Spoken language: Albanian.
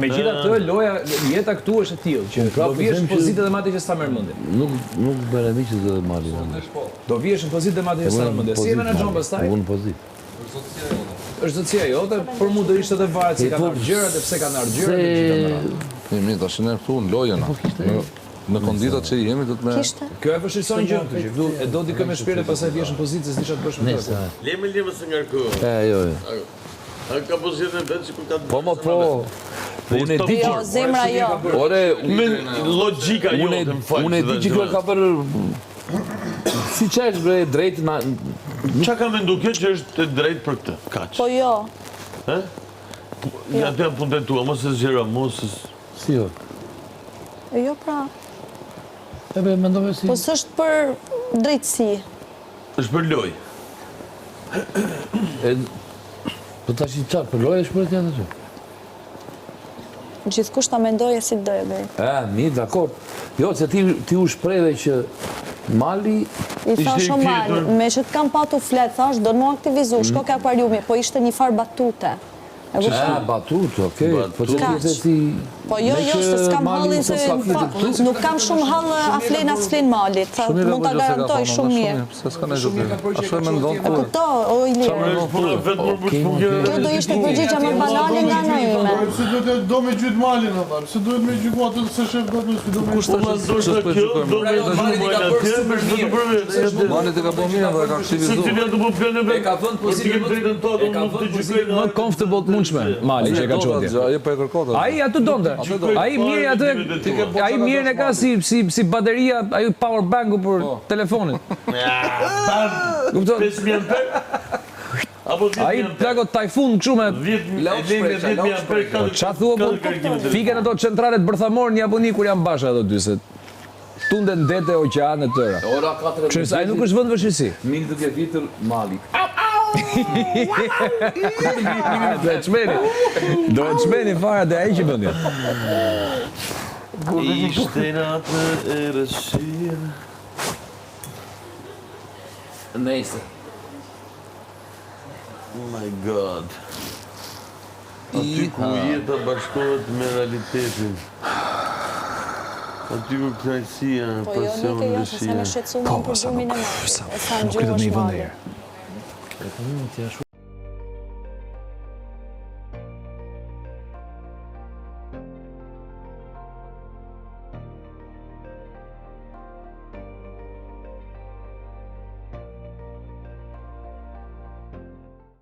Megjithatë, loja, jeta këtu është e tillë që do vjesh në pozitë dhe mati që s'ta merr mendje. Nuk bëre miqë të mali. Do vjesh në pozitë dhe mati që s'ta merr mendje. Si e menaxhon pastaj? Unë pozitë. Është zotësia jote, por mu do ishte edhe varet se kanë ardhur gjërat e pse kanë ardhur gjërat e gjitha më radhë. Mirë, tash ne këtu në lojën. Në konditat që jemi do të me... Kjo e vështirëson gjën këtu, që këtu e do ti këmë shpirt e pastaj vjesh në pozitë se s'disha të bësh më tepër. Leme se ngarku. Jo. A ka pozitën e vetë sikur ka. Po. Unë e di Jo, zemra jo. Ore, logjika jote më fal. Unë e di që kjo ka bërë si çesh bre drejt na. Çka ka mendu kjo që është e drejtë për këtë? Kaç. Po jo. Ë? Ja të punën tua, mos e zgjero, mos. Si jo? Jo pra. E be mendove si. Po s'është për drejtësi. Është për lojë. Po tash i çfarë, për lojë është për tjetër çu. Gjithkush ta mendoje si doje bëj. Mirë, dakor. Jo, se ti u shprehve që Mali I thash o Mali, me që të kam patu flet, thash, do në aktivizu, shko ke akvariumi, po ishte një farë batute. Batut, okej. Po që ti dhe si... Po jo, se s'kam hallin se nuk kam shumë hallë a flen as flen Malit. Mund ta garantoj shumë mirë. Se s'ka ne zhupin. Ashtu e mendon E kupto, o Ilir. Kjo do ishte përgjigja më banale nga ana ime. Se duhet do me gjyt Malin atë. Se duhet me gjyku atë se shef gati se do me Mali të ka bërë mirë dhe ka aktivizuar. E ka vënë pozitë më comfortable të mundshme, Mali që e ka çuar. Ai po e kërkon. Ai atë donte. Ai mirë atë. Ai mirë e ka si bateria, ai power banku për telefonin. Kupton? 5000 amper. Apo Ai plako tajfun kështu me 10.000 amper. çfarë thua po? Fiken ato centralet bërthamor në Japoni kur janë bashkë ato dy se tunden dete oqeane të tëra. Ora 4. Që ai nuk është vend vështirësi. Mil duke vitur Mali. Do të çmeni fare dhe ai që bën ja. Ishte natë e rësia. Nëse. Oh my god. Aty ku jeta bashkohet me realitetin. Aty ku knajësia, Po jo, nuk e jo, se sa në shqetësuar për gjumin e Malit. Nuk e do të një vend e